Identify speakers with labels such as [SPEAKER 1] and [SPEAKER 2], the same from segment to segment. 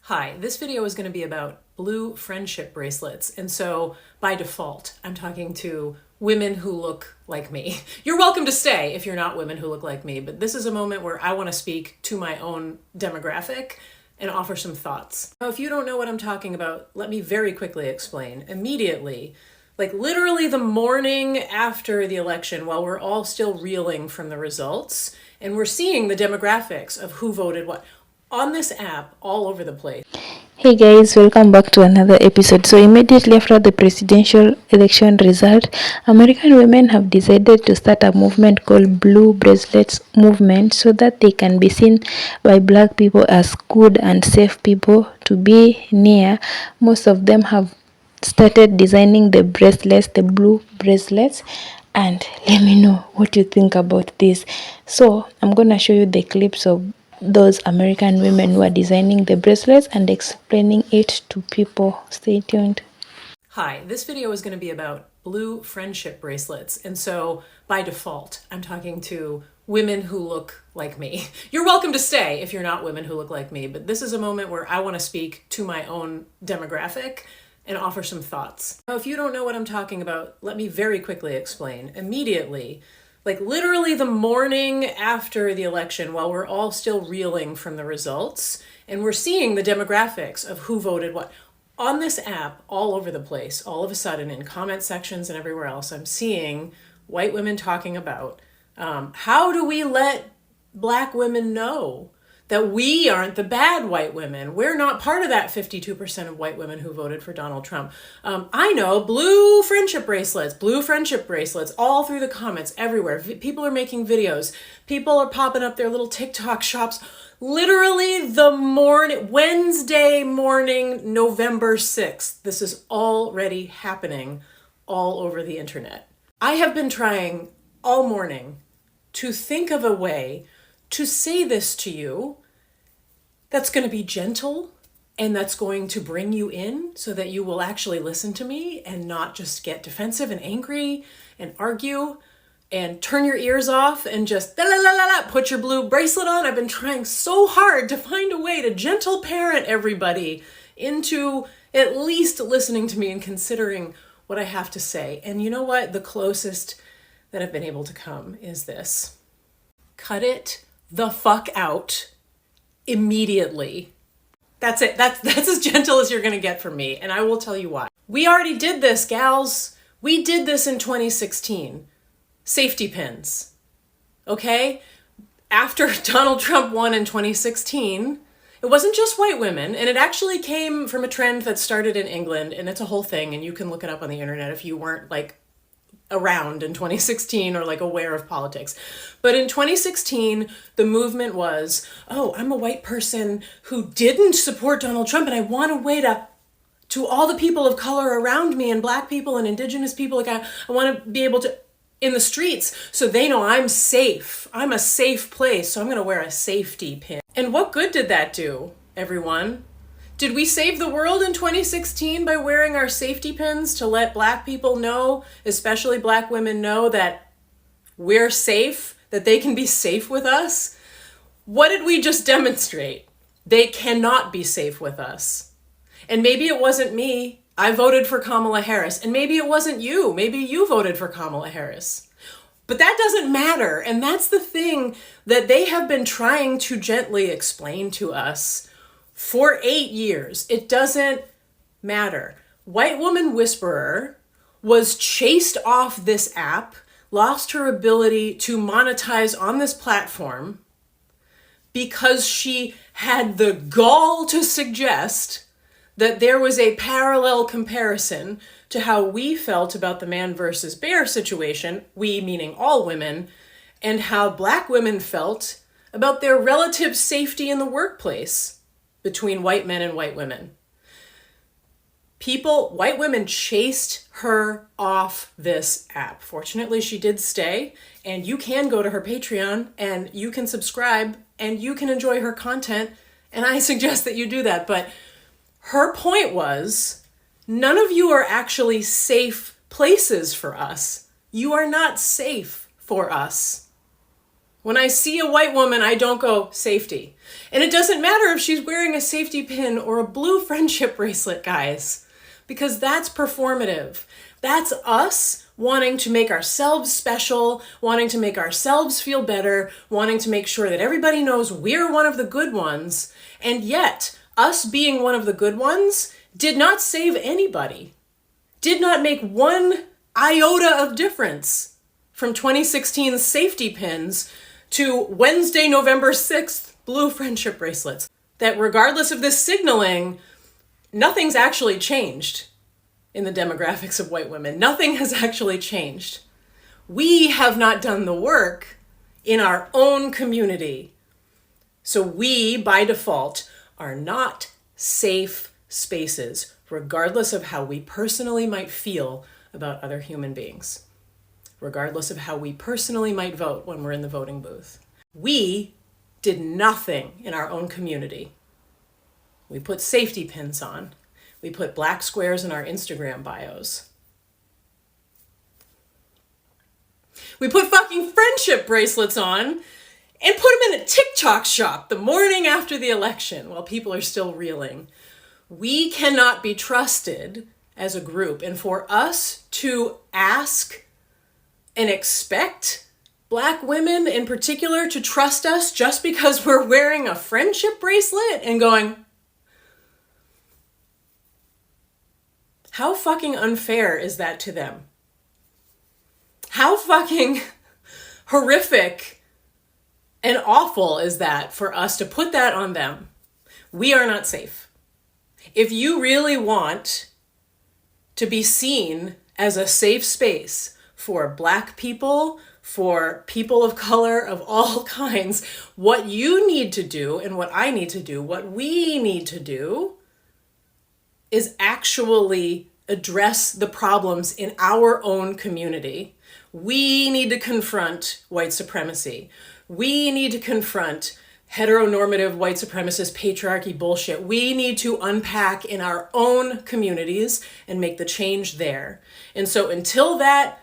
[SPEAKER 1] Hi, this video is going to be about blue friendship bracelets. And so by default, I'm talking to women who look like me. You're welcome to stay if you're not women who look like me, but this is a moment where I want to speak to my own demographic and offer some thoughts. Now, if you don't know what I'm talking about, let me very quickly explain. Immediately, like literally the morning after the election, while we're all still reeling from the results, and we're seeing the demographics of who voted what, on this app all over the place.
[SPEAKER 2] Hey guys, welcome back to another episode. So immediately after the presidential election result, American women have decided to start a movement called Blue Bracelets Movement so that they can be seen by black people as good and safe people to be near. Most of them have started designing the bracelets, the blue bracelets, and let me know what you think about this. So I'm gonna show you the clips of those American women who are designing the bracelets and explaining it to people. Stay tuned.
[SPEAKER 1] Hi, this video is going to be about blue friendship bracelets. And so by default, I'm talking to women who look like me. You're welcome to stay if you're not women who look like me, but this is a moment where I want to speak to my own demographic and offer some thoughts. Now, if you don't know what I'm talking about, let me very quickly explain. Immediately, like literally the morning after the election, while we're all still reeling from the results, and we're seeing the demographics of who voted what, on this app all over the place, all of a sudden in comment sections and everywhere else, I'm seeing white women talking about how do we let black women know that we aren't the bad white women? We're not part of that 52% of white women who voted for Donald Trump. I know, blue friendship bracelets, all through the comments, everywhere. People are making videos. People are popping up their little TikTok shops. Literally Wednesday morning, November 6th. This is already happening all over the internet. I have been trying all morning to think of a way to say this to you that's going to be gentle and that's going to bring you in so that you will actually listen to me and not just get defensive and angry and argue and turn your ears off and just put your blue bracelet on. I've been trying so hard to find a way to gentle parent everybody into at least listening to me and considering what I have to say. And you know what? The closest that I've been able to come is this. Cut it the fuck out immediately. That's it. That's as gentle as you're going to get from me. And I will tell you why. We already did this, gals. We did this in 2016. Safety pins. Okay? After Donald Trump won in 2016, it wasn't just white women, and it actually came from a trend that started in England, and it's a whole thing, and you can look it up on the internet if you weren't like around in 2016 or like aware of politics. But in 2016, the movement was, oh, I'm a white person who didn't support Donald Trump, and I want a way to all the people of color around me and black people and indigenous people, like I want to be able to, in the streets, so they know I'm safe. I'm a safe place, so I'm going to wear a safety pin. And what good did that do, everyone? Did we save the world in 2016 by wearing our safety pins to let black people know, especially black women know, that we're safe, that they can be safe with us? What did we just demonstrate? They cannot be safe with us. And maybe it wasn't me. I voted for Kamala Harris. And maybe it wasn't you. Maybe you voted for Kamala Harris. But that doesn't matter. And that's the thing that they have been trying to gently explain to us for 8 years. It doesn't matter. White Woman Whisperer was chased off this app, lost her ability to monetize on this platform because she had the gall to suggest that there was a parallel comparison to how we felt about the man versus bear situation, we meaning all women, and how black women felt about their relative safety in the workplace between white men and white women. White women chased her off this app. Fortunately, she did stay, and you can go to her Patreon and you can subscribe and you can enjoy her content, and I suggest that you do that. But her point was, none of you are actually safe places for us. You are not safe for us. When I see a white woman, I don't go safety. And it doesn't matter if she's wearing a safety pin or a blue friendship bracelet, guys, because that's performative. That's us wanting to make ourselves special, wanting to make ourselves feel better, wanting to make sure that everybody knows we're one of the good ones. And yet, us being one of the good ones did not save anybody, did not make one iota of difference from 2016's safety pins to Wednesday, November 6th, blue friendship bracelets. That regardless of this signaling, nothing's actually changed in the demographics of white women. Nothing has actually changed. We have not done the work in our own community. So we, by default, are not safe spaces, regardless of how we personally might feel about other human beings, regardless of how we personally might vote when we're in the voting booth. We did nothing in our own community. We put safety pins on. We put black squares in our Instagram bios. We put fucking friendship bracelets on and put them in a TikTok shop the morning after the election while people are still reeling. We cannot be trusted as a group. And for us to ask and expect Black women in particular to trust us just because we're wearing a friendship bracelet and going, how fucking unfair is that to them? How fucking horrific and awful is that for us to put that on them? We are not safe. If you really want to be seen as a safe space for Black people, for people of color of all kinds, what you need to do and what I need to do, what we need to do is actually address the problems in our own community. We need to confront white supremacy. We need to confront heteronormative white supremacist patriarchy bullshit. We need to unpack in our own communities and make the change there. And so until that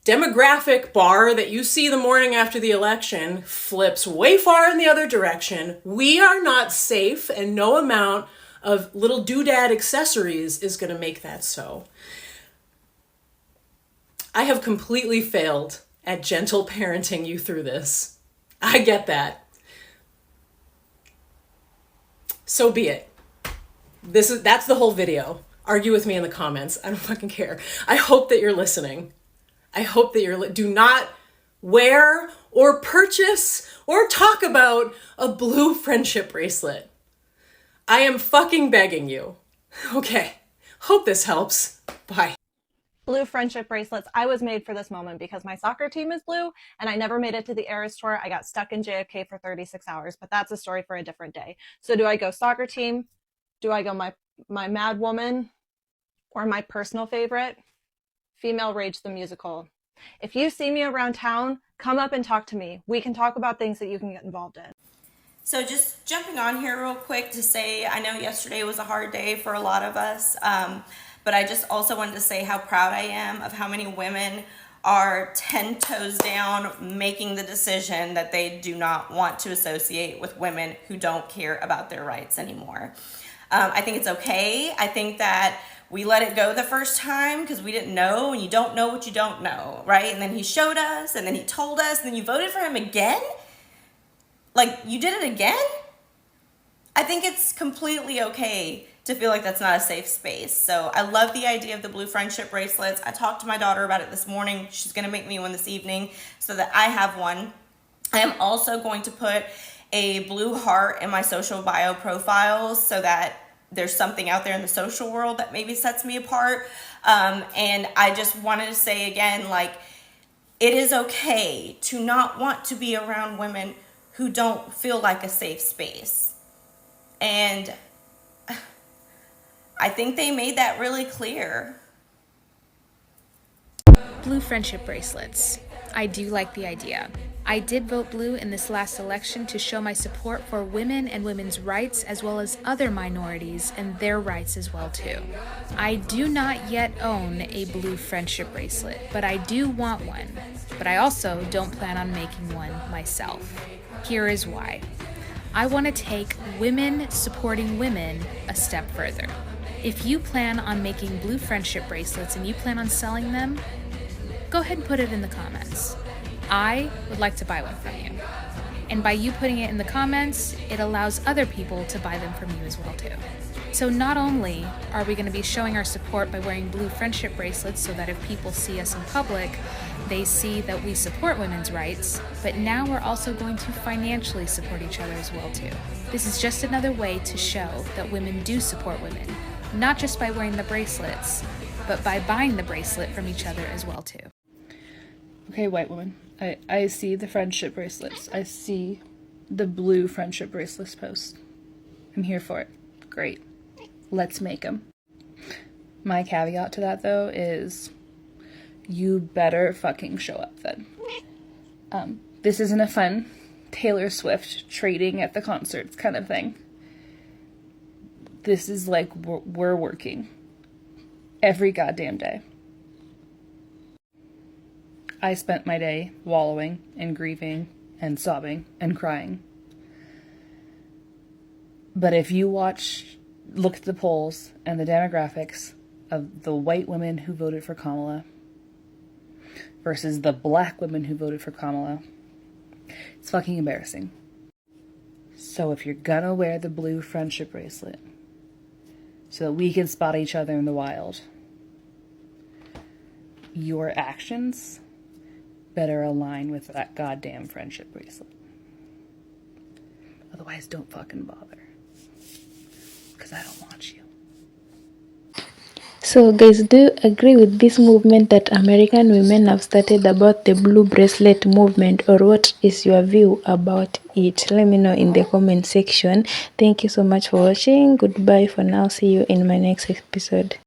[SPEAKER 1] demographic bar that you see the morning after the election flips way far in the other direction, we are not safe, and no amount of little doodad accessories is going to make that so. I have completely failed at gentle parenting you through this. I get that. So be it. That's the whole video. Argue with me in the comments. I don't fucking care. I hope that you're listening. I hope that do not wear or purchase or talk about a blue friendship bracelet. I am fucking begging you. Okay. Hope this helps. Bye.
[SPEAKER 3] Blue friendship bracelets. I was made for this moment because my soccer team is blue and I never made it to the Eras Tour. I got stuck in JFK for 36 hours, but that's a story for a different day. So do I go soccer team? Do I go my Mad Woman? Or my personal favorite, Female Rage the Musical? If you see me around town, come up and talk to me. We can talk about things that you can get involved in.
[SPEAKER 4] So just jumping on here real quick to say, I know yesterday was a hard day for a lot of us, but I just also wanted to say how proud I am of how many women are 10 toes down making the decision that they do not want to associate with women who don't care about their rights anymore. I think it's okay. I think that we let it go the first time because we didn't know, and you don't know what you don't know, right? And then he showed us, and then he told us, and then you voted for him again? Like, you did it again? I think it's completely okay to feel like that's not a safe space. So I love the idea of the blue friendship bracelets. I talked to my daughter about it this morning. She's going to make me one this evening so that I have one. I am also going to put a blue heart in my social bio profiles so that there's something out there in the social world that maybe sets me apart. And I just wanted to say again, like, it is okay to not want to be around women who don't feel like a safe space. And I think they made that really clear.
[SPEAKER 5] Blue friendship bracelets. I do like the idea. I did vote blue in this last election to show my support for women and women's rights, as well as other minorities and their rights as well too. I do not yet own a blue friendship bracelet, but I do want one. But I also don't plan on making one myself. Here is why. I want to take women supporting women a step further. If you plan on making blue friendship bracelets and you plan on selling them, go ahead and put it in the comments. I would like to buy one from you. And by you putting it in the comments, it allows other people to buy them from you as well too. So not only are we going to be showing our support by wearing blue friendship bracelets so that if people see us in public, they see that we support women's rights, but now we're also going to financially support each other as well too. This is just another way to show that women do support women, not just by wearing the bracelets, but by buying the bracelet from each other as well too.
[SPEAKER 6] Okay, white woman, I see the friendship bracelets. I see the blue friendship bracelets post. I'm here for it. Great. Let's make them. My caveat to that, though, is you better fucking show up then. This isn't a fun Taylor Swift trading at the concerts kind of thing. This is like we're working every goddamn day. I spent my day wallowing and grieving and sobbing and crying. But if you look at the polls and the demographics of the white women who voted for Kamala versus the black women who voted for Kamala, it's fucking embarrassing. So if you're gonna wear the blue friendship bracelet so that we can spot each other in the wild, your actions better align with that goddamn friendship bracelet. Otherwise, don't fucking bother. Because I don't want you.
[SPEAKER 2] So guys, do you agree with this movement that American women have started about the blue bracelet movement, or what is your view about it? Let me know in the comment section. Thank you so much for watching. Goodbye for now. See you in my next episode.